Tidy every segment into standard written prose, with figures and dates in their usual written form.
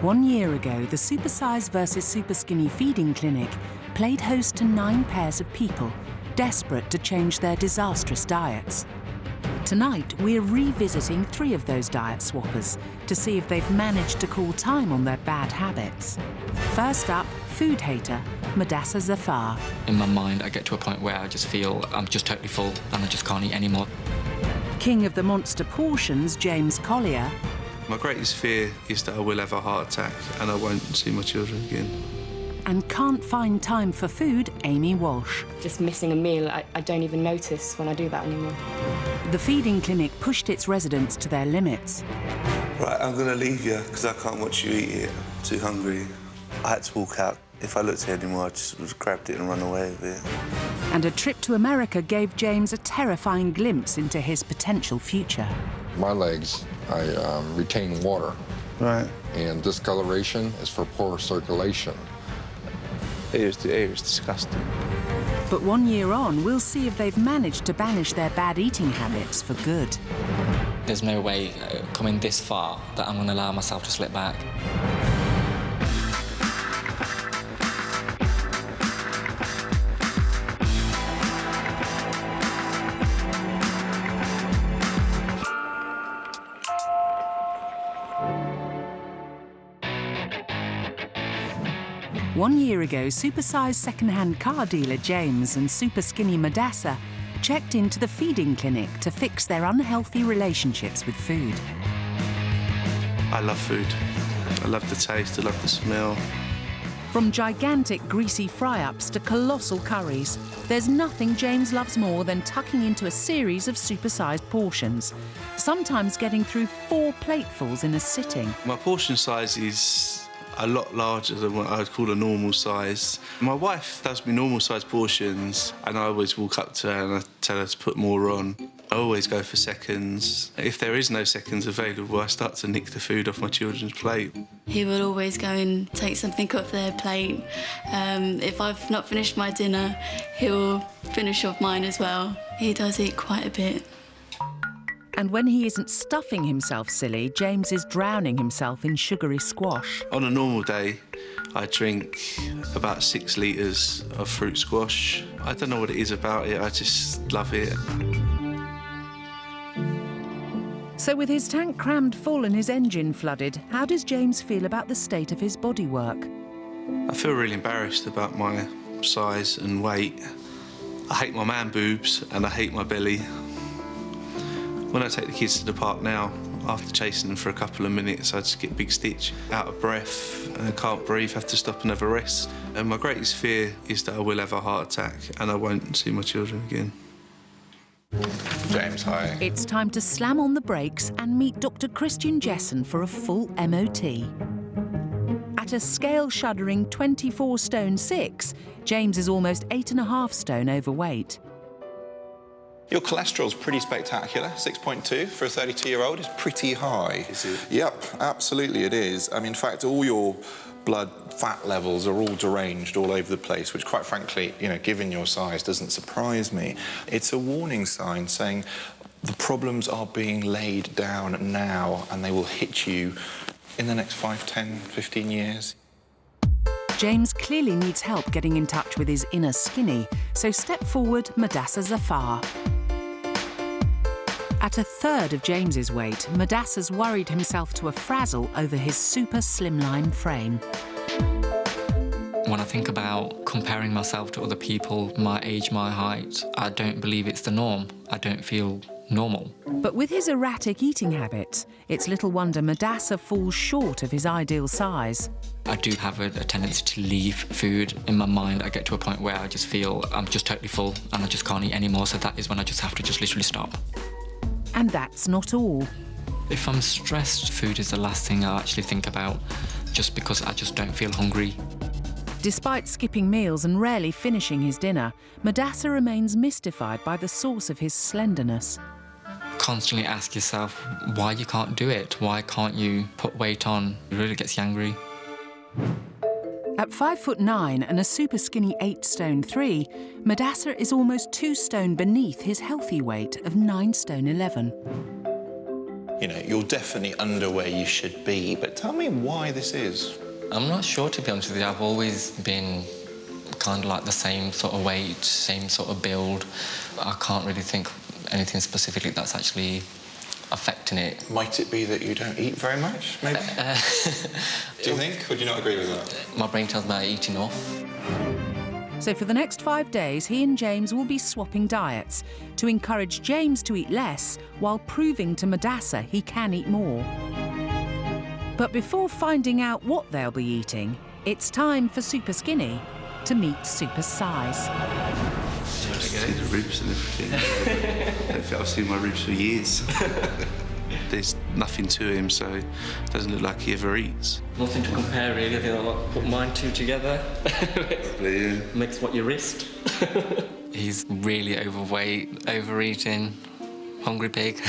1 year ago, the Supersize versus Superskinny feeding clinic played host to 9 pairs of people desperate to change their disastrous diets. Tonight, we're revisiting 3 of those diet swappers to see if they've managed to call time on their bad habits. First up, food hater, Modasser and Ami. In my mind, I get to a point where I just feel I'm just totally full and I just can't eat anymore. King of the monster portions, James Collier. My greatest fear is that I will have a heart attack and I won't see my children again. And can't find time for food, Amy Walsh. Just missing a meal, I don't even notice when I do that anymore. The feeding clinic pushed its residents to their limits. Right, I'm going to leave you because I can't watch you eat it. I'm too hungry. I had to walk out. If I looked here anymore, I just would have grabbed it and run away with it. And a trip to America gave James a terrifying glimpse into his potential future. My legs, I retain water. Right. And discoloration is for poor circulation. It was disgusting. But 1 year on, we'll see if they've managed to banish their bad eating habits for good. There's no way, coming this far, that I'm going to allow myself to slip back. One year ago, Supersize second-hand car dealer James and Superskinny Modasser checked into the feeding clinic to fix their unhealthy relationships with food. I love food. I love the taste, I love the smell. From gigantic greasy fry-ups to colossal curries, there's nothing James loves more than tucking into a series of supersized portions, sometimes getting through 4 platefuls in a sitting. My portion size is a lot larger than what I would call a normal size. My wife does me normal size portions and I always walk up to her and I tell her to put more on. I always go for seconds. If there is no seconds available, I start to nick the food off my children's plate. He will always go and take something off their plate. If I've not finished my dinner, he'll finish off mine as well. He does eat quite a bit. And when he isn't stuffing himself silly, James is drowning himself in sugary squash. On a normal day, I drink about 6 litres of fruit squash. I don't know what it is about it, I just love it. So with his tank crammed full and his engine flooded, how does James feel about the state of his bodywork? I feel really embarrassed about my size and weight. I hate my man boobs and I hate my belly. When I take the kids to the park now, after chasing them for a couple of minutes, I just get big stitch, out of breath, and can't breathe, have to stop and have a rest. And my greatest fear is that I will have a heart attack and I won't see my children again. James, hi. It's time to slam on the brakes and meet Dr. Christian Jessen for a full MOT. At a scale-shuddering 24 stone 6, James is almost 8.5 stone overweight. Your cholesterol's pretty spectacular. 6.2 for a 32-year-old is pretty high. Is it? Yep, absolutely it is. I mean, in fact, all your blood fat levels are all deranged all over the place, which, quite frankly, you know, given your size, doesn't surprise me. It's a warning sign saying the problems are being laid down now and they will hit you in the next 5, 10, 15 years. James clearly needs help getting in touch with his inner skinny, so step forward, Modasser and Ami. At a third of James's weight, Modasser's worried himself to a frazzle over his super slimline frame. When I think about comparing myself to other people, my age, my height, I don't believe it's the norm. I don't feel normal. But with his erratic eating habits, it's little wonder Modasser falls short of his ideal size. I do have a tendency to leave food. In my mind, I get to a point where I just feel I'm just totally full and I just can't eat anymore, so that is when I just have to just literally stop. And that's not all. If I'm stressed, food is the last thing I actually think about, just because I just don't feel hungry. Despite skipping meals and rarely finishing his dinner, Modasser remains mystified by the source of his slenderness. Constantly ask yourself why you can't do it, why can't you put weight on? It really gets you angry. At 5'9" and a super skinny 8 stone 3, Modasser is almost 2 stone beneath his healthy weight of 9 stone 11. You know, you're definitely under where you should be, but tell me why this is. I'm not sure, to be honest with you. I've always been kind of like the same sort of weight, same sort of build. I can't really think anything specifically that's actually affecting it. Might it be that you don't eat very much, maybe? Do you think? Or do you not agree with that? My brain tells me I eat enough. So for the next 5 days, he and James will be swapping diets to encourage James to eat less while proving to Modasser he can eat more. But before finding out what they'll be eating, it's time for Superskinny to meet Supersize. See the ribs and everything. I don't think I've seen my ribs for years. There's nothing to him, so it doesn't look like he ever eats. Nothing to compare, really. I think I'll put mine two together. Yeah. Makes what, your wrist? He's really overweight, overeating, hungry pig,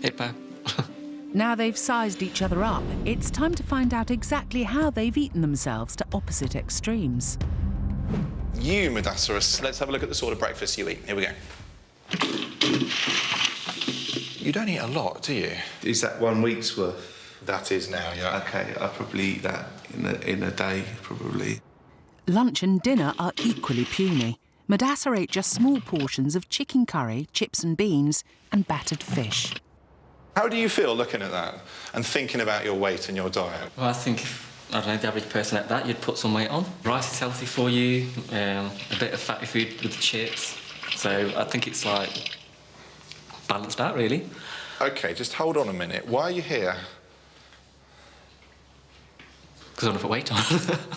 hippo. Now they've sized each other up, it's time to find out exactly how they've eaten themselves to opposite extremes. You, Modasser, let's have a look at the sort of breakfast you eat. Here we go. You don't eat a lot, do you? Is that 1 week's worth? That is now, yeah. Okay, I probably eat that in a day, probably. Lunch and dinner are equally puny. Modasser ate just small portions of chicken curry, chips and beans, and battered fish. How do you feel looking at that and thinking about your weight and your diet? Well, I think if, I don't know, the average person at that, you'd put some weight on. Rice is healthy for you, a bit of fatty food with the chips. So I think it's like balanced out, really. OK, just hold on a minute. Why are you here? Because I want to put weight on.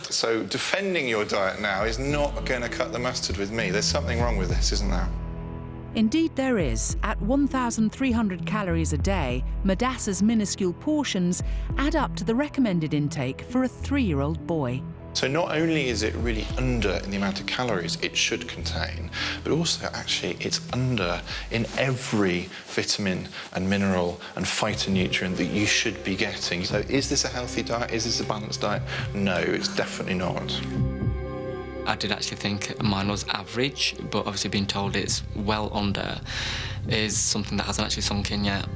So defending your diet now is not going to cut the mustard with me. There's something wrong with this, isn't there? Indeed there is. At 1,300 calories a day, Modasser's minuscule portions add up to the recommended intake for a 3-year-old boy. So not only is it really under in the amount of calories it should contain, but also actually it's under in every vitamin and mineral and phytonutrient that you should be getting. So is this a healthy diet? Is this a balanced diet? No, it's definitely not. I did actually think mine was average, but obviously being told it's well under is something that hasn't actually sunk in yet.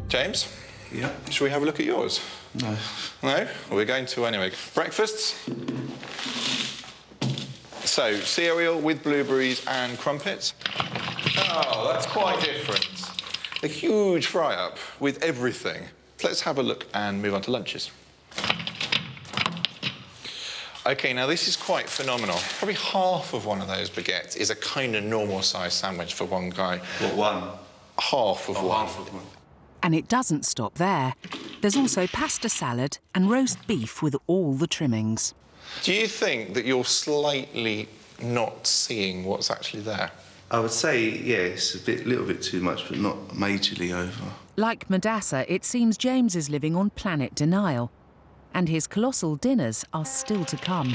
James? Yeah. Shall we have a look at yours? No. No? Well, we're going to anyway. Breakfasts. So, cereal with blueberries and crumpets. Oh, that's quite different. A huge fry-up with everything. Let's have a look and move on to lunches. OK, now this is quite phenomenal. Probably half of one of those baguettes is a kind of normal-sized sandwich for one guy. What, one? Half of one. Half of one. And it doesn't stop there. There's also pasta salad and roast beef with all the trimmings. Do you think that you're slightly not seeing what's actually there? I would say, yeah, it's a little bit too much, but not majorly over. Like Modasser, it seems James is living on planet denial. And his colossal dinners are still to come.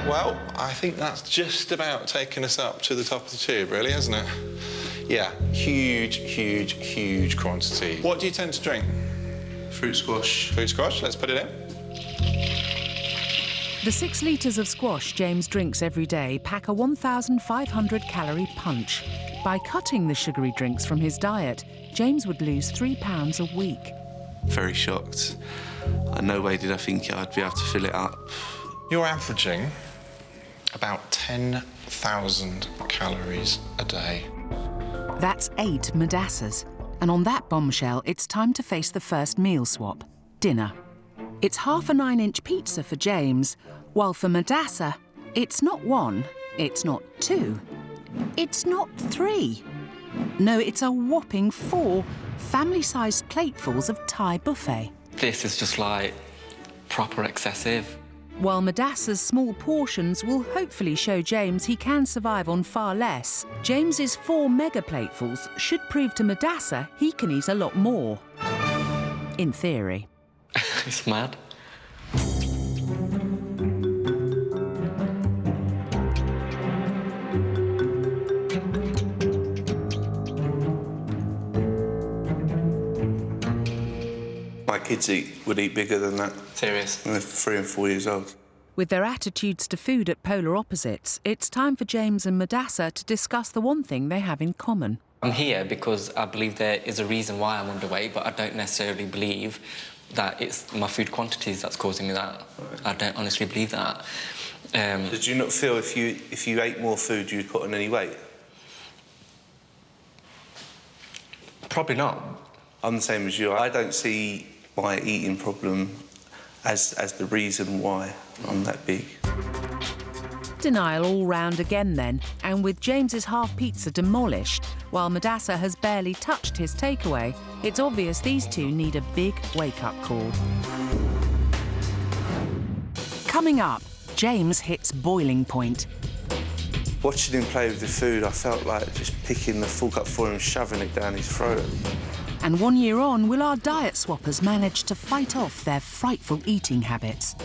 Well, I think that's just about taken us up to the top of the tube, really, hasn't it? Yeah, huge, huge, huge quantity. What do you tend to drink? Fruit squash. Fruit squash, let's put it in. The 6 litres of squash James drinks every day pack a 1,500-calorie punch. By cutting the sugary drinks from his diet, James would lose 3 pounds a week. Very shocked. No way did I think I'd be able to fill it up. You're averaging about 10,000 calories a day. That's 8 Modassers. And on that bombshell, it's time to face the first meal swap, dinner. It's half a 9-inch pizza for James, while for Modasser, it's not 1, it's not 2, it's not 3. No, it's a whopping 4 family-sized platefuls of Thai buffet. This is just like proper excessive. While Modasser's small portions will hopefully show James he can survive on far less, James's 4 mega platefuls should prove to Modasser he can eat a lot more. In theory. It's mad. My kids would eat bigger than that. Serious. When they're 3 and 4 years old. With their attitudes to food at polar opposites, it's time for James and Modasser to discuss the one thing they have in common. I'm here because I believe there is a reason why I'm underweight, but I don't necessarily believe that it's my food quantities that's causing me that. I don't honestly believe that. Did you not feel if you ate more food you'd put on any weight? Probably not. I'm the same as you. I don't see my eating problem as the reason why I'm that big. Denial all round again then, and with James's half pizza demolished, while Modasser has barely touched his takeaway, it's obvious these two need a big wake-up call. Coming up, James hits boiling point. Watching him play with the food, I felt like just picking the fork up for him, shoving it down his throat. And 1 year on, will our diet swappers manage to fight off their frightful eating habits?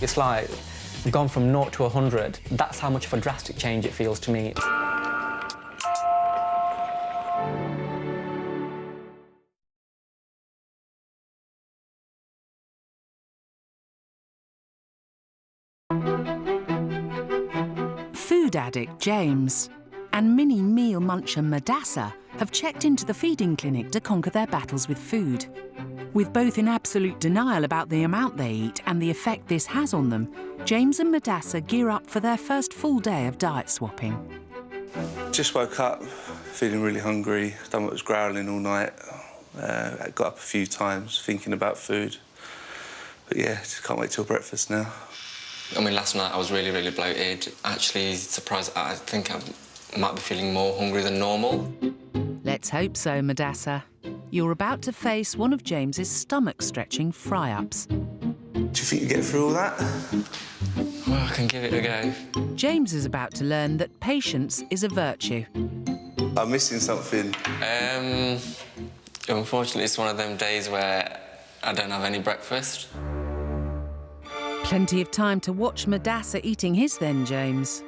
It's like gone from 0 to 100. That's how much of a drastic change it feels to me. Food addict James and mini meal muncher Modasser have checked into the feeding clinic to conquer their battles with food. With both in absolute denial about the amount they eat and the effect this has on them, James and Modasser gear up for their first full day of diet swapping. Just woke up feeling really hungry, stomach was growling all night. I got up a few times thinking about food. But yeah, just can't wait till breakfast now. I mean, last night I was really, really bloated. Actually surprised, I think I might be feeling more hungry than normal. Let's hope so, Modasser. You're about to face one of James's stomach-stretching fry-ups. Do you think you get through all that? Well, I can give it a go. James is about to learn that patience is a virtue. I'm missing something. Unfortunately, it's one of them days where I don't have any breakfast. Plenty of time to watch Modasser eating his then, James.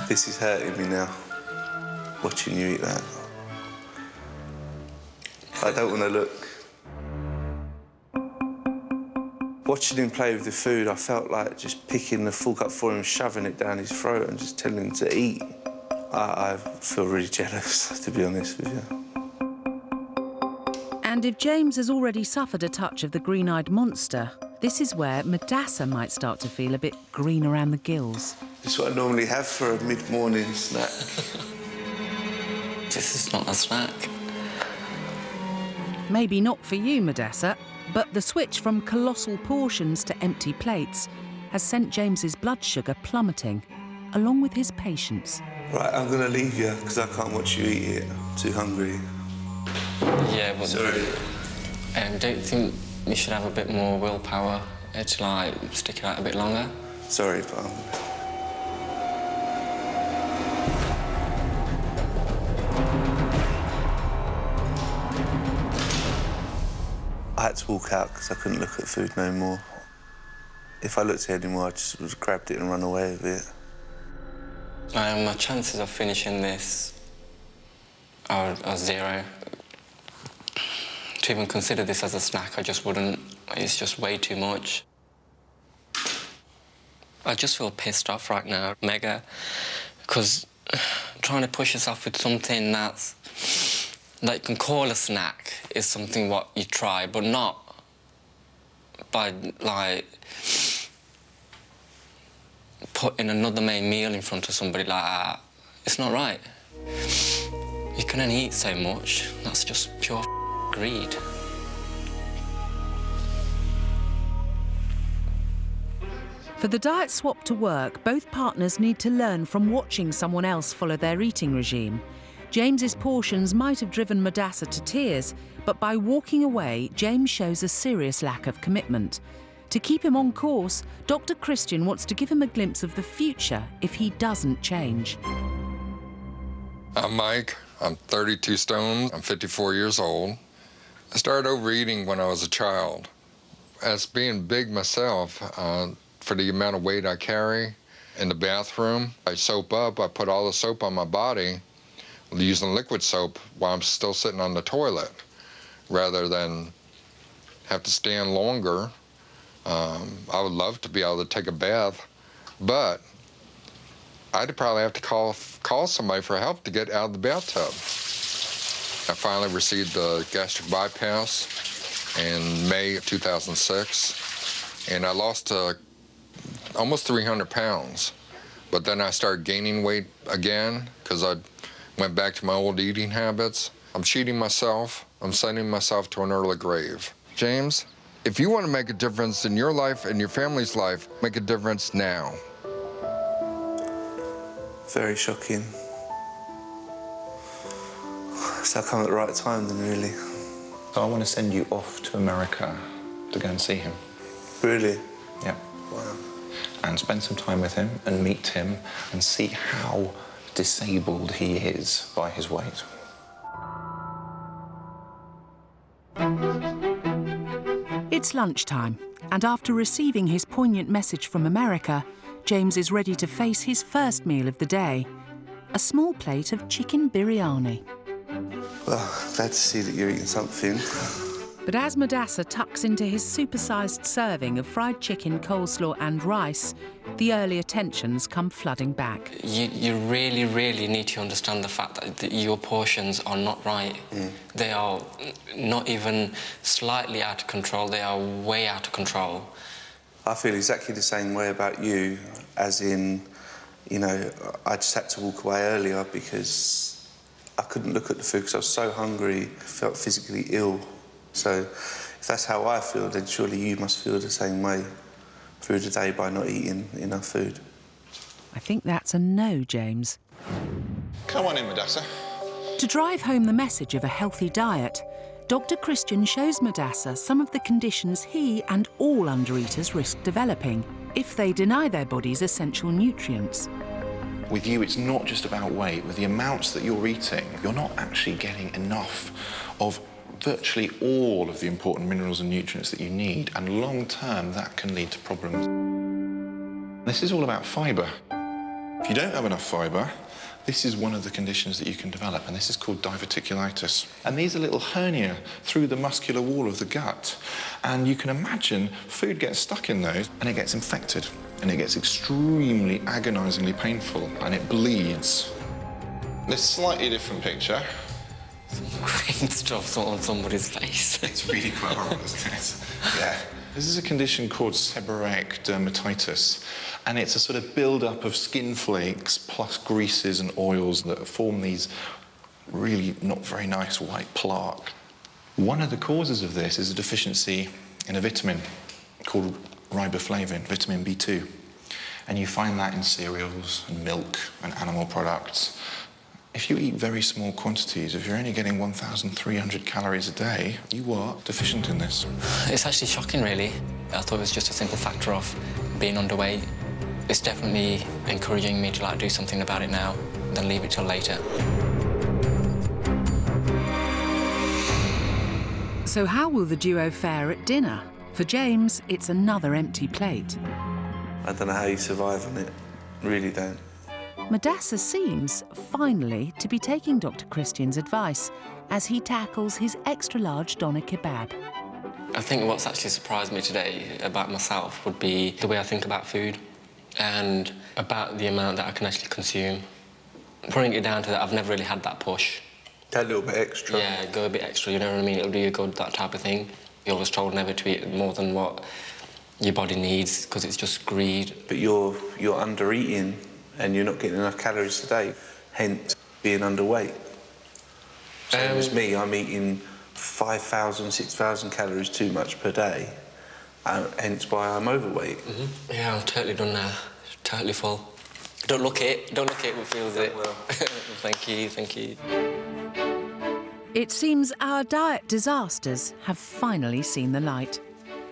This is hurting me now, watching you eat that. I don't want to look. Watching him play with the food, I felt like just picking the fork up for him, shoving it down his throat and just telling him to eat. I feel really jealous, to be honest with you. And if James has already suffered a touch of the green-eyed monster, this is where Modasser might start to feel a bit green around the gills. It's what I normally have for a mid-morning snack. This is not a snack. Maybe not for you, Modasser, but the switch from colossal portions to empty plates has sent James's blood sugar plummeting, along with his patience. Right, I'm going to leave you, because I can't watch you eat it. I'm too hungry. Yeah, but... Sorry. Don't you think you should have a bit more willpower to, like, stick it out a bit longer? Sorry, but I had to walk out because I couldn't look at food no more. If I looked at it anymore, I just would have grabbed it and run away with it. My chances of finishing this are zero. To even consider this as a snack, I just wouldn't. It's just way too much. I just feel pissed off right now, mega, because trying to push yourself with something that you can call a snack is something what you try, but not by, like, putting another main meal in front of somebody like that. It's not right. You can only eat so much. That's just pure greed. For the diet swap to work, both partners need to learn from watching someone else follow their eating regime. James's portions might have driven Modasser to tears, but by walking away, James shows a serious lack of commitment. To keep him on course, Dr. Christian wants to give him a glimpse of the future if he doesn't change. I'm Mike. I'm 32 stone. I'm 54 years old. I started overeating when I was a child. As being big myself, for the amount of weight I carry in the bathroom, I soap up. I put all the soap on my body using liquid soap while I'm still sitting on the toilet, rather than have to stand longer I would love to be able to take a bath, but I'd probably have to call somebody for help to get out of the bathtub. I finally received the gastric bypass in May of 2006, and I lost almost 300 pounds. But then I started gaining weight again because I went back to my old eating habits. I'm cheating myself. I'm sending myself to an early grave. James, if you want to make a difference in your life and your family's life, make a difference now. Very shocking. So I come at the right time then, really. So I want to send you off to America to go and see him. Really? Yeah. Wow. And spend some time with him and meet him and see how disabled he is by his weight. It's lunchtime, and after receiving his poignant message from America, James is ready to face his first meal of the day, a small plate of chicken biryani. Well, glad to see that you're eating something. But as Modasser tucks into his supersized serving of fried chicken, coleslaw and rice, the earlier tensions come flooding back. You really, really need to understand the fact that your portions are not right. They are not even slightly out of control, they are way out of control. I feel exactly the same way about you, as in, you know, I just had to walk away earlier because I couldn't look at the food because I was so hungry, felt physically ill. So if that's how I feel, then surely you must feel the same way through the day by not eating enough food. I think that's a no, James. Come on in, Modasser. To drive home the message of a healthy diet, Dr. Christian shows Modasser some of the conditions he and all undereaters risk developing if they deny their bodies essential nutrients. With you, it's not just about weight. With the amounts that you're eating, you're not actually getting enough of virtually all of the important minerals and nutrients that you need, and long-term, that can lead to problems. This is all about fibre. If you don't have enough fibre, this is one of the conditions that you can develop, and this is called diverticulitis. And these are little hernia through the muscular wall of the gut, and you can imagine food gets stuck in those, and it gets infected, and it gets extremely agonisingly painful, and it bleeds. This slightly different picture. Green stuff on somebody's face. It's really quite horrible, isn't it? Yeah. This is a condition called seborrheic dermatitis, and it's a sort of build-up of skin flakes plus greases and oils that form these really not very nice white plaque. One of the causes of this is a deficiency in a vitamin called riboflavin, vitamin B2, and you find that in cereals and milk and animal products. If you eat very small quantities, if you're only getting 1,300 calories a day, you are deficient in this. It's actually shocking, really. I thought it was just a simple factor of being underweight. It's definitely encouraging me to do something about it now, than leave it till later. So how will the duo fare at dinner? For James, it's another empty plate. I don't know how you survive on it. Really don't. Modasser seems, finally, to be taking Dr. Christian's advice as he tackles his extra-large doner kebab. I think what's actually surprised me today about myself would be the way I think about food and about the amount that I can actually consume. Putting it down to that, I've never really had that push. That little bit extra. Yeah, go a bit extra, you know what I mean? It'll do you good, that type of thing. You're always told never to eat more than what your body needs because it's just greed. But you're under-eating and you're not getting enough calories a day, hence being underweight. Same as me, I'm eating 5,000, 6,000 calories too much per day, hence why I'm overweight. Yeah, I'm totally done now. Totally full. Don't look it, what feels it. Well. Thank you. It seems our diet disasters have finally seen the light.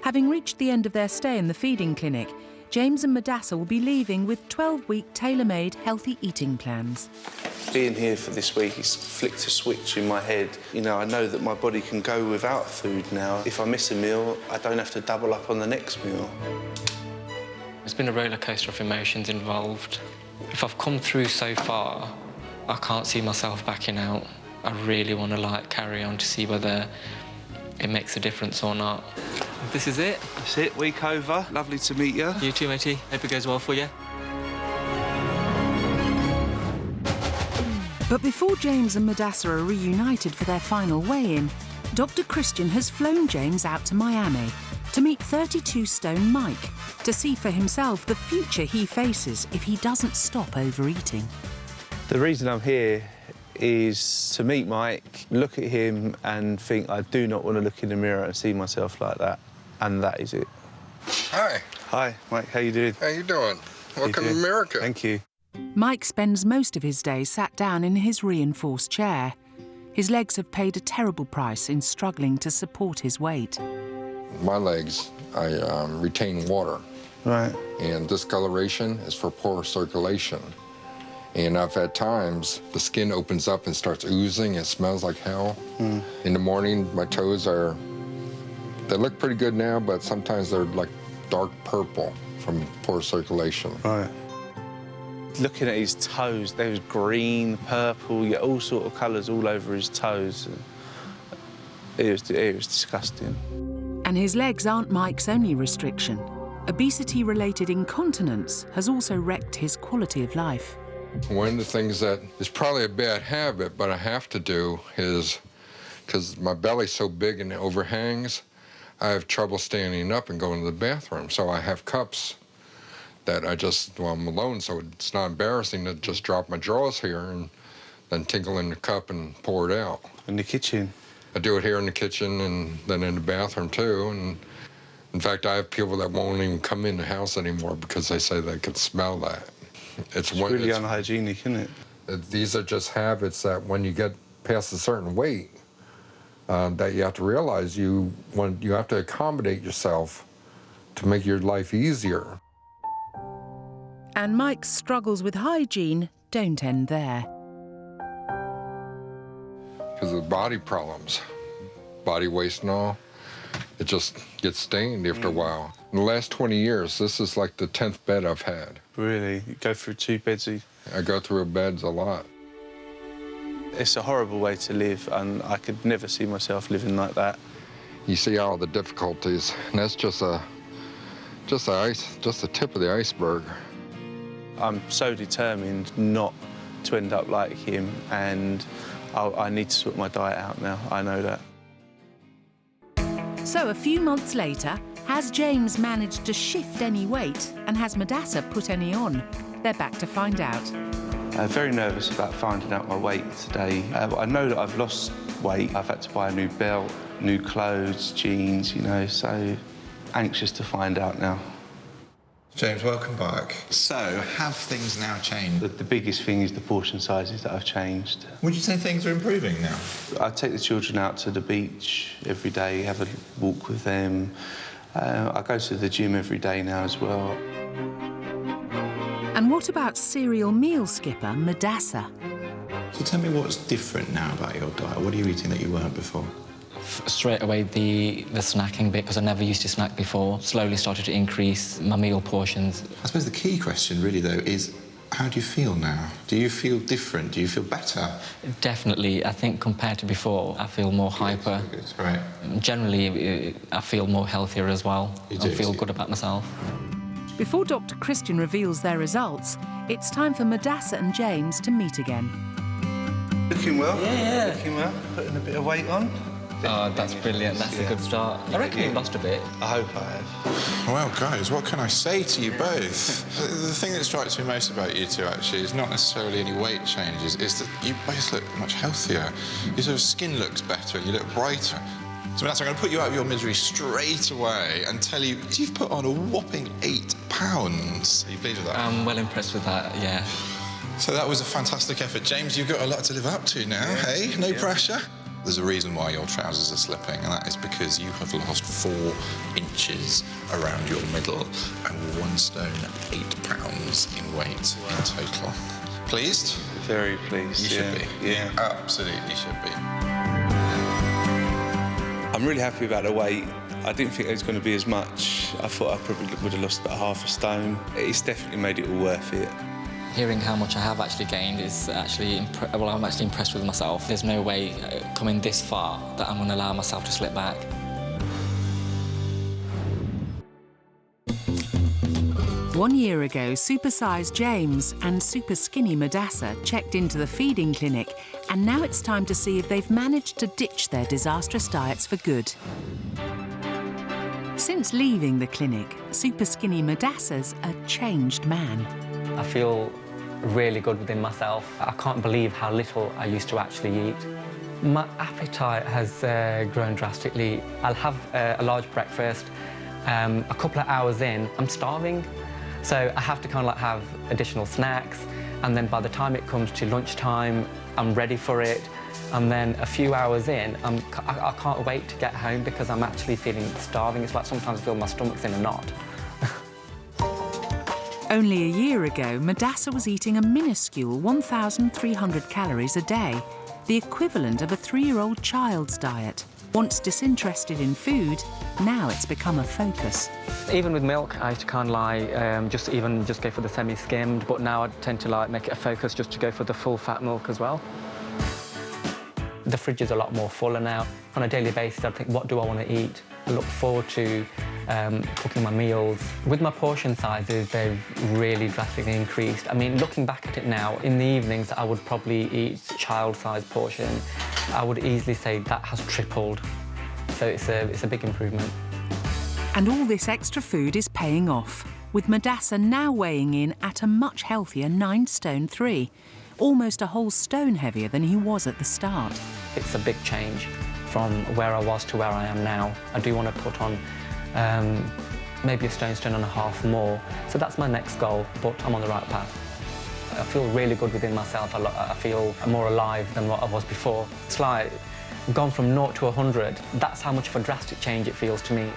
Having reached the end of their stay in the feeding clinic, James and Modasser will be leaving with 12-week tailor-made healthy eating plans. Being here for this week has flicked a switch in my head. You know, I know that my body can go without food now. If I miss a meal, I don't have to double up on the next meal. There's been a roller coaster of emotions involved. If I've come through so far, I can't see myself backing out. I really want to carry on to see whether it makes a difference or not. This is it. That's it, week over. Lovely to meet you. You too, matey. Hope it goes well for you. But before James and Modasser are reunited for their final weigh-in, Dr. Christian has flown James out to Miami to meet 32-stone Mike to see for himself the future he faces if he doesn't stop overeating. The reason I'm here is to meet Mike, look at him and think I do not want to look in the mirror and see myself like that. And that is it. Hi. Hi, Mike, how you doing? How you doing? Welcome to doing? America. Thank you. Mike spends most of his day sat down in his reinforced chair. His legs have paid a terrible price in struggling to support his weight. My legs, I retain water. Right. And discoloration is for poor circulation. And I've had times the skin opens up and starts oozing. It smells like hell. In the morning, my toes they look pretty good now, but sometimes they're like dark purple from poor circulation. Right. Looking at his toes, there was green, purple, yeah, all sort of colours all over his toes. It was disgusting. And his legs aren't Mike's only restriction. Obesity-related incontinence has also wrecked his quality of life. One of the things that is probably a bad habit, but I have to do is, because my belly's so big and it overhangs, I have trouble standing up and going to the bathroom. So I have cups that I'm alone, so it's not embarrassing to just drop my drawers here and then tinkle in the cup and pour it out. In the kitchen? I do it here in the kitchen and then in the bathroom too. And in fact, I have people that won't even come in the house anymore because they say they can smell that. It's really unhygienic, isn't it? These are just habits that when you get past a certain weight, that you have to realize you have to accommodate yourself to make your life easier. And Mike's struggles with hygiene don't end there. Because of body problems, body waste and all, it just gets stained after a while. In the last 20 years, this is like the 10th bed I've had. Really? You go through 2 beds? I go through beds a lot. It's a horrible way to live, and I could never see myself living like that. You see all the difficulties, and that's just the tip of the iceberg. I'm so determined not to end up like him, and I need to sort my diet out now. I know that. So a few months later, has James managed to shift any weight, and has Modasser put any on? They're back to find out. Very nervous about finding out my weight today. I know that I've lost weight. I've had to buy a new belt, new clothes, jeans, so anxious to find out now. James, welcome back. So, have things now changed? The biggest thing is the portion sizes that I've changed. Would you say things are improving now? I take the children out to the beach every day, have a walk with them. I go to the gym every day now as well. And what about serial meal skipper Modasser? So tell me what's different now about your diet. What are you eating that you weren't before? Straight away, the snacking bit, because I never used to snack before, slowly started to increase my meal portions. I suppose the key question, really, though, is how do you feel now? Do you feel different? Do you feel better? Definitely. I think compared to before, I feel more hyper. Good. Right. Generally, I feel more healthier as well. I feel good about myself. Before Dr. Christian reveals their results, it's time for Modasser and James to meet again. Looking well? Yeah. Looking well. Putting a bit of weight on. Oh, that's brilliant. That's a good start. I reckon you lost a bit. I hope I have. Well, guys, what can I say to you both? The thing that strikes me most about you two, actually, is not necessarily any weight changes, is that you both look much healthier. Your sort of skin looks better and you look brighter. So that's, I'm going to put you out of your misery straight away and tell you you've put on a whopping 8 pounds. Are you pleased with that? I'm well impressed with that, yeah. So that was a fantastic effort. James, you've got a lot to live up to now, hey? No pressure. There's a reason why your trousers are slipping, and that is because you have lost 4 inches around your middle and 1 stone, 8 pounds in weight in total. Pleased? Very pleased. You should be. Yeah. You absolutely should be. I'm really happy about the weight. I didn't think it was going to be as much. I thought I probably would have lost about half a stone. It's definitely made it all worth it. Hearing how much I have actually gained is actually, I'm actually impressed with myself. There's no way coming this far that I'm going to allow myself to slip back. 1 year ago, Supersize James and Superskinny Modasser checked into the feeding clinic, and now it's time to see if they've managed to ditch their disastrous diets for good. Since leaving the clinic, Superskinny Modasser's a changed man. I feel really good within myself. I can't believe how little I used to actually eat. My appetite has grown drastically. I'll have a large breakfast. A couple of hours in, I'm starving. So I have to kind of like have additional snacks. And then by the time it comes to lunchtime, I'm ready for it. And then a few hours in, I can't wait to get home because I'm actually feeling starving. It's like sometimes I feel my stomach's in a knot. Only a year ago, Modasser was eating a minuscule 1,300 calories a day, the equivalent of a 3-year-old child's diet. Once disinterested in food, now it's become a focus. Even with milk, I used to kind of like just go for the semi-skimmed, but now I tend to like make it a focus just to go for the full fat milk as well. The fridge is a lot more fuller now. On a daily basis, I think, what do I want to eat? I look forward to cooking my meals. With my portion sizes, they've really drastically increased. I mean, looking back at it now, in the evenings, I would probably eat child-sized portion. I would easily say that has tripled. So it's a big improvement. And all this extra food is paying off, with Modasser now weighing in at a much healthier 9 stone 3, almost a whole stone heavier than he was at the start. It's a big change from where I was to where I am now. I do want to put on maybe a stone and a half more. So that's my next goal, but I'm on the right path. I feel really good within myself. I feel more alive than what I was before. It's like gone from 0 to 100. That's how much of a drastic change it feels to me.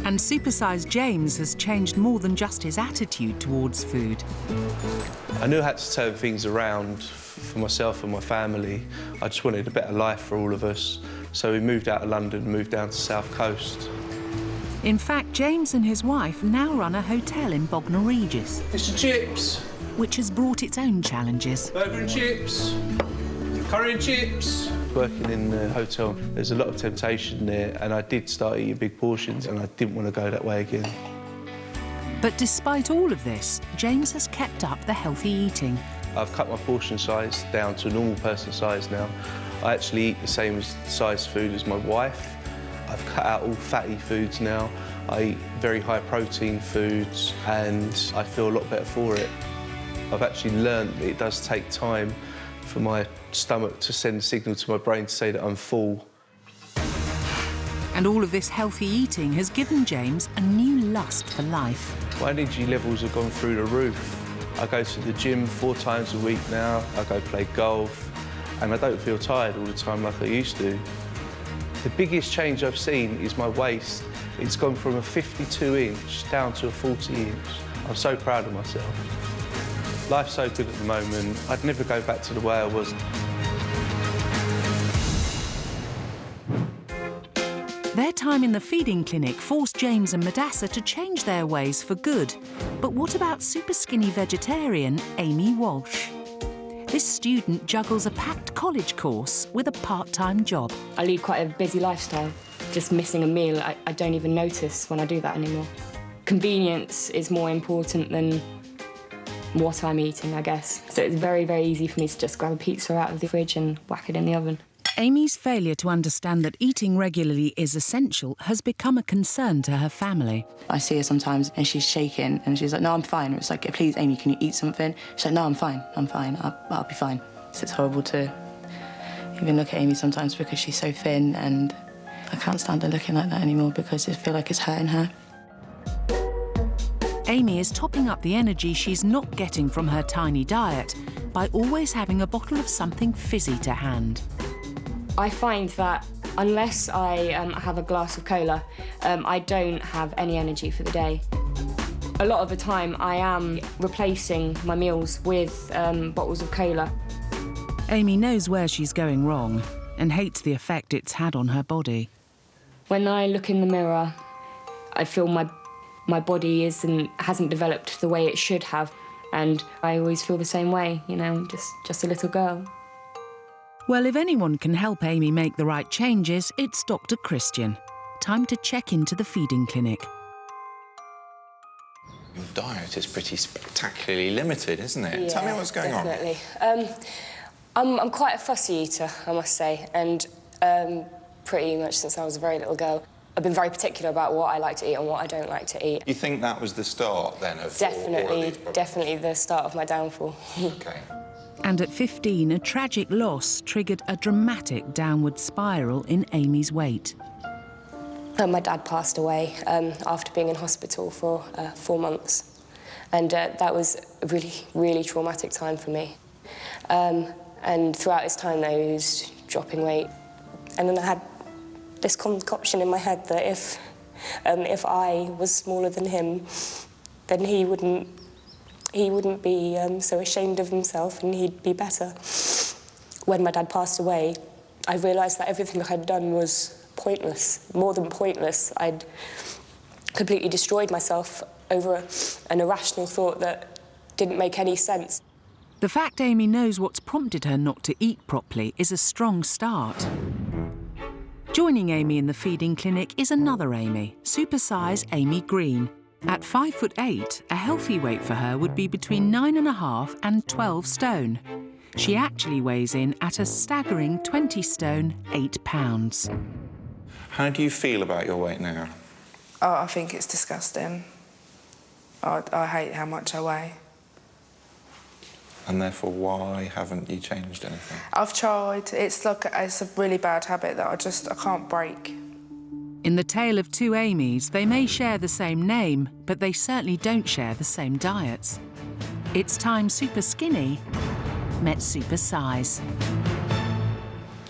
And Supersize James has changed more than just his attitude towards food. I knew I had to turn things around for myself and my family. I just wanted a better life for all of us. So we moved out of London, moved down to South Coast. In fact, James and his wife now run a hotel in Bognor Regis, Fish and chips. which has brought its own challenges. Burger and chips. Curry and chips. Working in the hotel, there's a lot of temptation there, and I did start eating big portions, and I didn't want to go that way again. But despite all of this, James has kept up the healthy eating. I've cut my portion size down to a normal person size now. I actually eat the same size food as my wife. I've cut out all fatty foods now. I eat very high protein foods, and I feel a lot better for it. I've actually learned that it does take time for my stomach to send a signal to my brain to say that I'm full. And all of this healthy eating has given James a new lust for life. My energy levels have gone through the roof. I go to the gym 4 times a week now. I go play golf, and I don't feel tired all the time like I used to. The biggest change I've seen is my waist. It's gone from a 52-inch down to a 40-inch. I'm so proud of myself. Life's so good at the moment. I'd never go back to the way I was. Their time in the feeding clinic forced James and Modasser to change their ways for good. But what about super skinny vegetarian Ami Walsh? This student juggles a packed college course with a part-time job. I lead quite a busy lifestyle. Just missing a meal, I don't even notice when I do that anymore. Convenience is more important than what I'm eating, I guess. So it's very, very easy for me to just grab a pizza out of the fridge and whack it in the oven. Amy's failure to understand that eating regularly is essential has become a concern to her family. I see her sometimes and she's shaking and she's like, no, I'm fine. It's like, please, Amy, can you eat something? She's like, no, I'm fine, I'll be fine. So it's horrible to even look at Amy sometimes because she's so thin, and I can't stand her looking like that anymore because I feel like it's hurting her. Amy is topping up the energy she's not getting from her tiny diet by always having a bottle of something fizzy to hand. I find that unless I have a glass of cola, I don't have any energy for the day. A lot of the time I am replacing my meals with bottles of cola. Amy knows where she's going wrong and hates the effect it's had on her body. When I look in the mirror, I feel my body hasn't developed the way it should have, and I always feel the same way, you know, just a little girl. Well, if anyone can help Amy make the right changes, it's Dr. Christian. time to check into the feeding clinic. Your diet is pretty spectacularly limited, isn't it? Tell me what's going definitely. I'm quite a fussy eater, I must say, and pretty much since I was a very little girl, I've been very particular about what I like to eat and what I don't like to eat. You think that was the start, then, of Definitely the start of my downfall. OK. And at 15, a tragic loss triggered a dramatic downward spiral in Amy's weight. My dad passed away after being in hospital for 4 months. And that was a really, really traumatic time for me. And throughout this time, though, he was dropping weight. And then I had this concoction in my head that if I was smaller than him, then he wouldn't be so ashamed of himself and he'd be better. When my dad passed away, I realised that everything I had done was pointless, more than pointless. I'd completely destroyed myself over an irrational thought that didn't make any sense. The fact Amy knows what's prompted her not to eat properly is a strong start. Joining Amy in the feeding clinic is another Amy, Supersize Amy Green. At 5'8", a healthy weight for her would be between 9.5 and 12 stone. She actually weighs in at a staggering 20 stone, 8 pounds. How do you feel about your weight now? Oh, I think it's disgusting. I hate how much I weigh. And therefore, why haven't you changed anything? I've tried. It's a really bad habit that I can't break. In the tale of two Amys, they may share the same name, but they certainly don't share the same diets. It's time Superskinny met Supersize.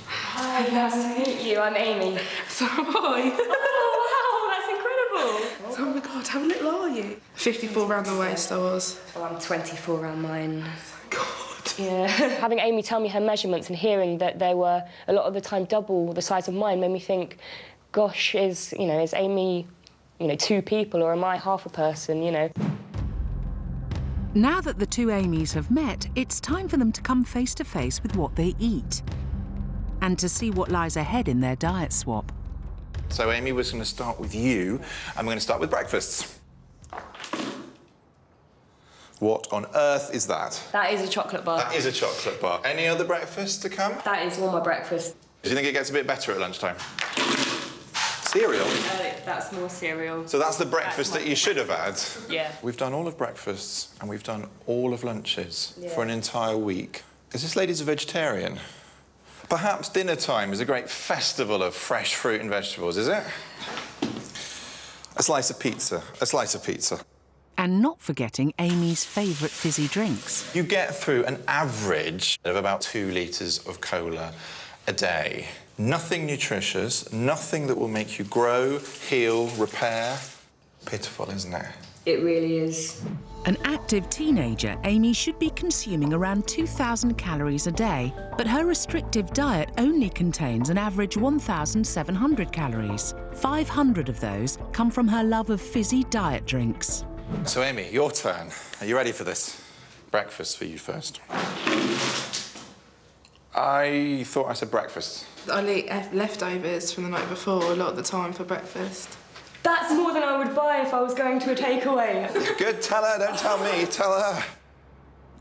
Hi, nice to meet you. I'm Amy. So am I. Oh, wow, that's incredible. Oh my God, how little are you? 54 round the waist I was. Oh, I'm 24 around mine. God. Yeah. Having Amy tell me her measurements and hearing that they were a lot of the time double the size of mine made me think, gosh, is Amy, 2 people, or am I half a person, Now that the two Amys have met, it's time for them to come face to face with what they eat and to see what lies ahead in their diet swap. So Amy, we're going to start with you, and we're going to start with breakfasts. What on earth is that? That is a chocolate bar. That is a chocolate bar. Any other breakfast to come? That is all my breakfast. Do you think it gets a bit better at lunchtime? Cereal? That's more cereal. So that's the breakfast that you should have had? Yeah. We've done all of breakfasts and we've done all of lunches for an entire week. Is this lady's a vegetarian? Perhaps dinner time is a great festival of fresh fruit and vegetables, is it? A slice of pizza. A slice of pizza. And not forgetting Amy's favourite fizzy drinks. You get through an average of about 2 litres of cola a day. Nothing nutritious, nothing that will make you grow, heal, repair. Pitiful, isn't it? It really is. An active teenager, Amy should be consuming around 2,000 calories a day, but her restrictive diet only contains an average 1,700 calories. 500 of those come from her love of fizzy diet drinks. So, Amy, your turn. Are you ready for this? Breakfast for you first. I thought I said breakfast. I eat leftovers from the night before a lot of the time for breakfast. That's more than I would buy if I was going to a takeaway. Good, tell her, don't tell me, tell her.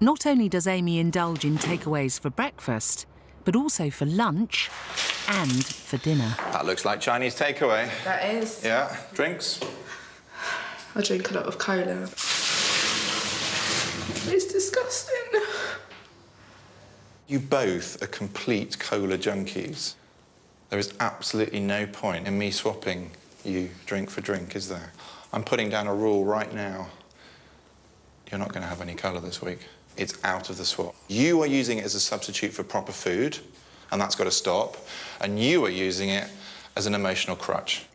Not only does Amy indulge in takeaways for breakfast, but also for lunch and for dinner. That looks like Chinese takeaway. That is. Yeah, drinks? I drink a lot of cola. It's disgusting. You both are complete cola junkies. There is absolutely no point in me swapping you drink for drink, is there? I'm putting down a rule right now. You're not going to have any cola this week. It's out of the swap. You are using it as a substitute for proper food, and that's got to stop. And you are using it as an emotional crutch.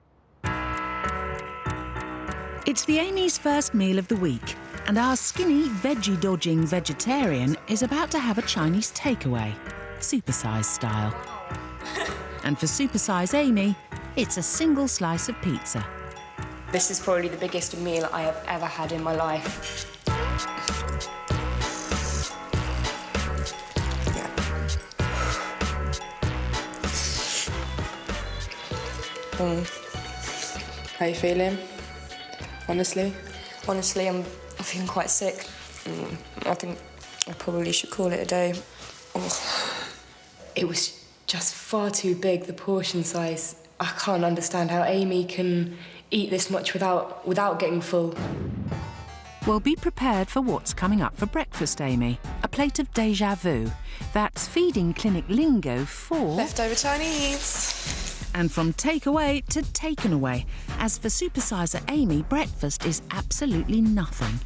It's the Amy's first meal of the week, and our skinny, veggie-dodging vegetarian is about to have a Chinese takeaway, Supersize style. And for Supersize Amy, it's a single slice of pizza. This is probably the biggest meal I have ever had in my life. How you feeling? Honestly? Honestly, I'm feeling quite sick. I think I probably should call it a day. Oh. It was just far too big, the portion size. I can't understand how Amy can eat this much without getting full. Well, be prepared for what's coming up for breakfast, Amy. A plate of déjà vu. That's feeding clinic lingo for... Leftover Chinese. And from takeaway to taken away. As for Supersizer Amy, breakfast is absolutely nothing.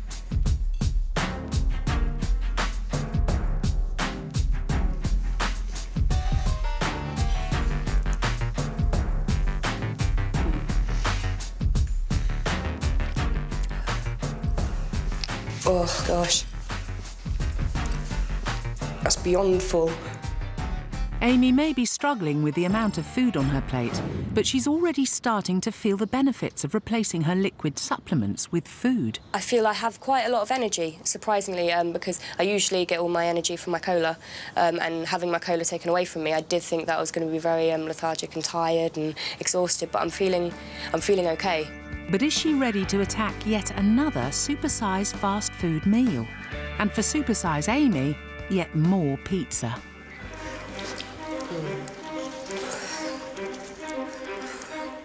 Oh, gosh. That's beyond full. Amy may be struggling with the amount of food on her plate, but she's already starting to feel the benefits of replacing her liquid supplements with food. I feel I have quite a lot of energy, surprisingly, because I usually get all my energy from my cola, and having my cola taken away from me, I did think that I was going to be very lethargic and tired and exhausted, but I'm feeling okay. But is she ready to attack yet another Supersize fast food meal? And for Supersize Amy, yet more pizza.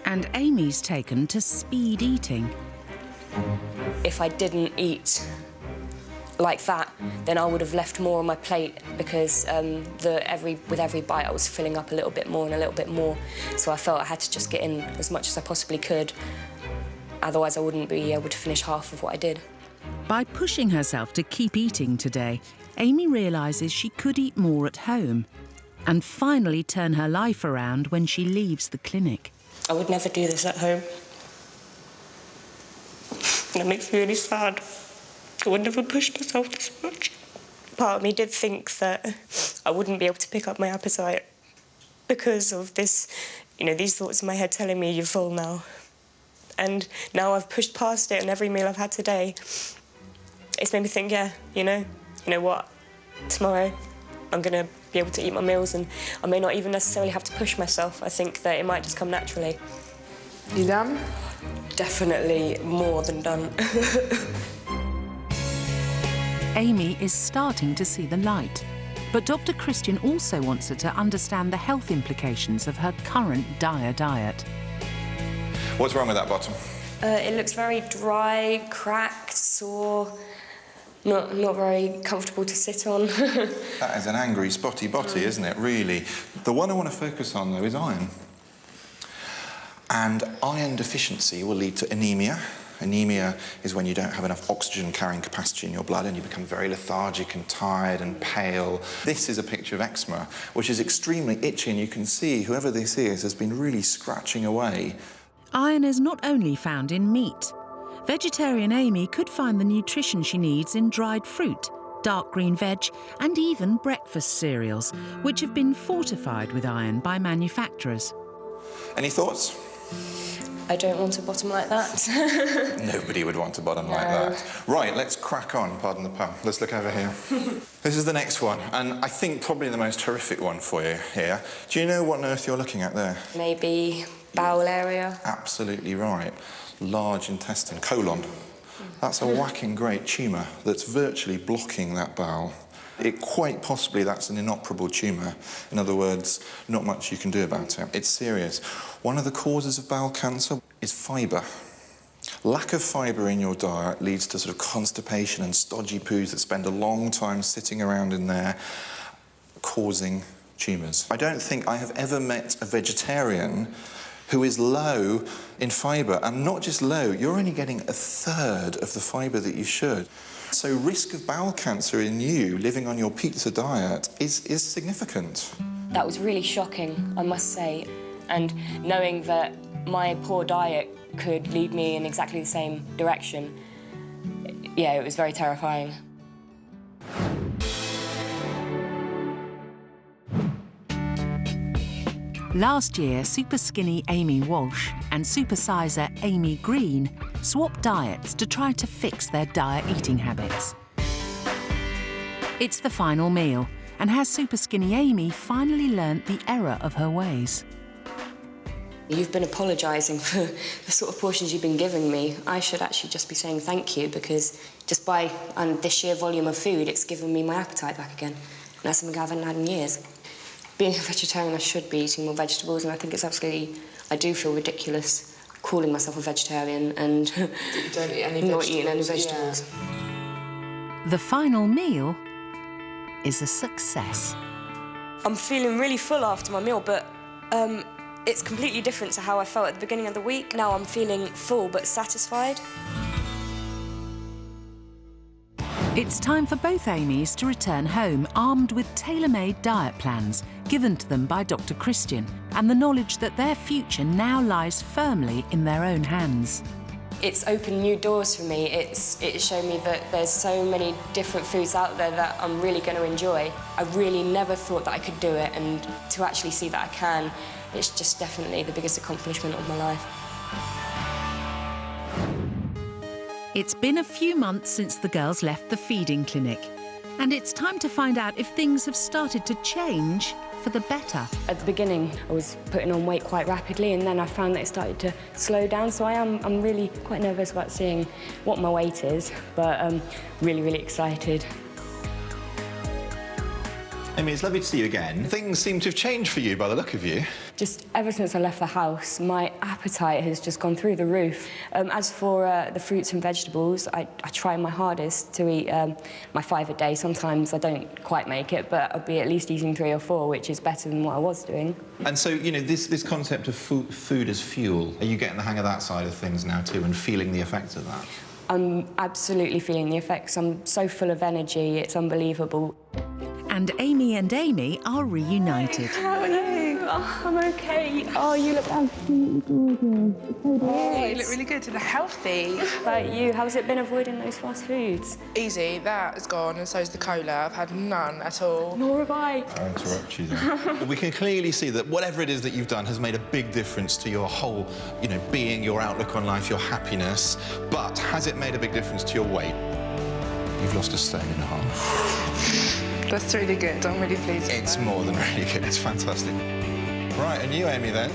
And Amy's taken to speed eating. If I didn't eat like that, then I would have left more on my plate because with every bite I was filling up a little bit more and a little bit more. So I felt I had to just get in as much as I possibly could. Otherwise I wouldn't be able to finish half of what I did. By pushing herself to keep eating today, Amy realises she could eat more at home and finally turn her life around when she leaves the clinic. I would never do this at home. And it makes me really sad. I would never push myself this much. Part of me did think that I wouldn't be able to pick up my appetite because of this, these thoughts in my head telling me you're full now. And now I've pushed past it, and every meal I've had today, it's made me think, you know what? Tomorrow I'm going to be able to eat my meals, and I may not even necessarily have to push myself. I think that it might just come naturally. You done? Definitely more than done. Amy is starting to see the light. But Dr. Christian also wants her to understand the health implications of her current dire diet. What's wrong with that bottom? It looks very dry, cracked, sore, not very comfortable to sit on. That is an angry, spotty botty, isn't it, really? The one I want to focus on, though, is iron. And iron deficiency will lead to anemia. Anemia is when you don't have enough oxygen carrying capacity in your blood and you become very lethargic and tired and pale. This is a picture of eczema, which is extremely itchy, and you can see whoever this is has been really scratching away. Iron is not only found in meat. Vegetarian Amy could find the nutrition she needs in dried fruit, dark green veg, and even breakfast cereals, which have been fortified with iron by manufacturers. Any thoughts? I don't want a bottom like that. Nobody would want a bottom like that. Right, let's crack on, pardon the pun. Let's look over here. This is the next one, and I think probably the most horrific one for you here. Do you know what on earth you're looking at there? Maybe bowel area. Absolutely right. Large intestine, colon. That's a whacking great tumour that's virtually blocking that bowel. Quite possibly that's an inoperable tumour. In other words, not much you can do about it. It's serious. One of the causes of bowel cancer is fibre. Lack of fibre in your diet leads to sort of constipation and stodgy poos that spend a long time sitting around in there, causing tumours. I don't think I have ever met a vegetarian who is low in fibre. And not just low, you're only getting a third of the fibre that you should. So risk of bowel cancer in you living on your pizza diet is significant. That was really shocking, I must say. And knowing that my poor diet could lead me in exactly the same direction, yeah, it was very terrifying. Last year, Superskinny Amy Walsh and Supersizer Amy Green swapped diets to try to fix their dire eating habits. It's the final meal, and has Superskinny Amy finally learnt the error of her ways? You've been apologising for the sort of portions you've been giving me. I should actually just be saying thank you, because just by the sheer volume of food, it's given me my appetite back again. And that's something I haven't had in years. Being a vegetarian, I should be eating more vegetables, and I think it's absolutely... I do feel ridiculous calling myself a vegetarian and You don't eat any not vegetables. eating any vegetables. Yeah. The final meal is a success. I'm feeling really full after my meal, but it's completely different to how I felt at the beginning of the week. Now I'm feeling full but satisfied. It's time for both Amys to return home armed with tailor-made diet plans given to them by Dr. Christian, and the knowledge that their future now lies firmly in their own hands. It's opened new doors for me. It's shown me that there's so many different foods out there that I'm really going to enjoy. I really never thought that I could do it, and to actually see that I can, it's just definitely the biggest accomplishment of my life. It's been a few months since the girls left the feeding clinic, and it's time to find out if things have started to change for the better. At the beginning, I was putting on weight quite rapidly, and then I found that it started to slow down, so I'm really quite nervous about seeing what my weight is, but I'm really, really excited. Amy, it's lovely to see you again. Things seem to have changed for you by the look of you. Just ever since I left the house, my appetite has just gone through the roof. As for the fruits and vegetables, I try my hardest to eat my 5 a day. Sometimes I don't quite make it, but I'll be at least eating 3 or 4, which is better than what I was doing. And so, you know, this concept of food as fuel, are you getting the hang of that side of things now too and feeling the effects of that? I'm absolutely feeling the effects. I'm so full of energy, it's unbelievable. And Amy and Amy are reunited. How are you? Oh, I'm okay. Oh, you look absolutely gorgeous. Oh, you look really good and healthy. How about you? How's it been avoiding those fast foods? Easy, that is gone, and so's the cola. I've had none at all. Nor have I. I'll interrupt you then. We can clearly see that whatever it is that you've done has made a big difference to your whole, you know, being, your outlook on life, your happiness. But has it made a big difference to your weight? You've lost 1.5 stones. That's really good. I'm really pleased. It's more than really good. It's fantastic. Right, and you, Amy, then?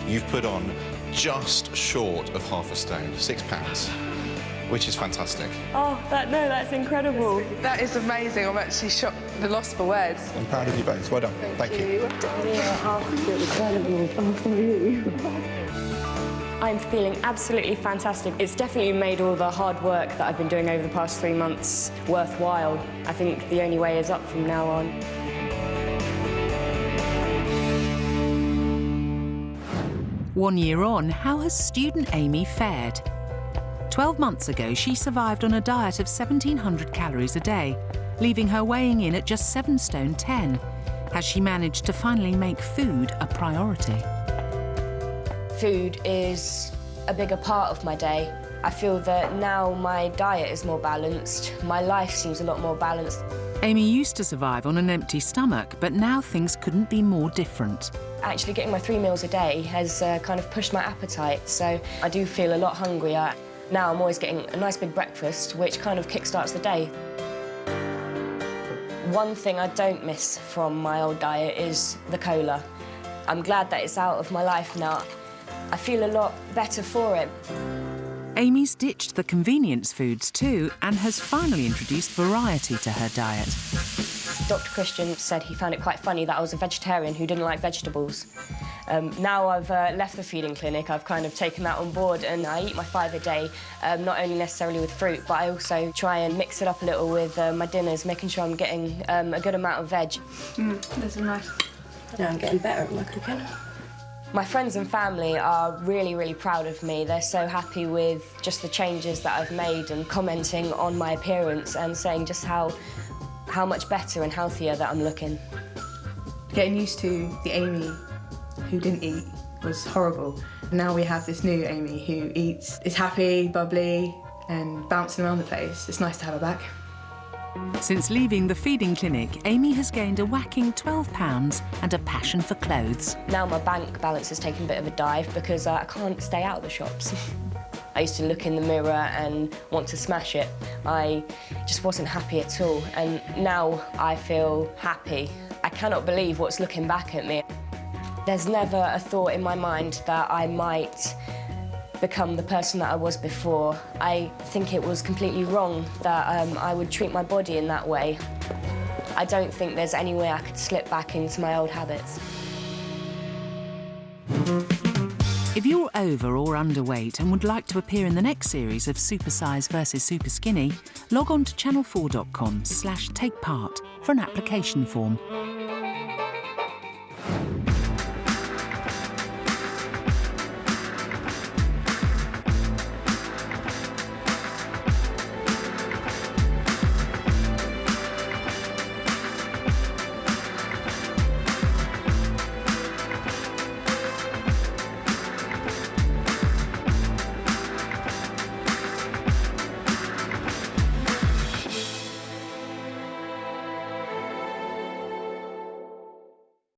You've put on just short of 0.5 stone, 6 pounds, which is fantastic. Oh, that's incredible. That is amazing. I'm actually shocked, lost for words. I'm proud of you both. Well done. Thank you. I'm feeling absolutely fantastic. It's definitely made all the hard work that I've been doing over the past 3 months worthwhile. I think the only way is up from now on. One year on, how has student Amy fared? 12 months ago, she survived on a diet of 1,700 calories a day, leaving her weighing in at just 7 stone 10. Has she managed to finally make food a priority? Food is a bigger part of my day. I feel that now my diet is more balanced. My life seems a lot more balanced. Amy used to survive on an empty stomach, but now things couldn't be more different. Actually getting my 3 meals a day has kind of pushed my appetite, so I do feel a lot hungrier. Now I'm always getting a nice big breakfast, which kind of kickstarts the day. One thing I don't miss from my old diet is the cola. I'm glad that it's out of my life now. I feel a lot better for it. Amy's ditched the convenience foods too and has finally introduced variety to her diet. Dr. Christian said he found it quite funny that I was a vegetarian who didn't like vegetables. Now I've left the feeding clinic, I've kind of taken that on board, and I eat my 5 a day, not only necessarily with fruit, but I also try and mix it up a little with my dinners, making sure I'm getting a good amount of veg. This is nice. Yeah, I'm getting better at my cooking. My friends and family are really, really proud of me. They're so happy with just the changes that I've made and commenting on my appearance and saying just how much better and healthier that I'm looking. Getting used to the Amy who didn't eat was horrible. Now we have this new Amy who eats, is happy, bubbly, and bouncing around the place. It's nice to have her back. Since leaving the feeding clinic, Amy has gained a whacking 12 pounds and a passion for clothes. Now my bank balance has taken a bit of a dive because I can't stay out of the shops. I used to look in the mirror and want to smash it. I just wasn't happy at all, and now I feel happy. I cannot believe what's looking back at me. There's never a thought in my mind that I might become the person that I was before. I think it was completely wrong that I would treat my body in that way. I don't think there's any way I could slip back into my old habits. If you're over or underweight and would like to appear in the next series of Supersize versus Superskinny, log on to channel4.com/takepart for an application form.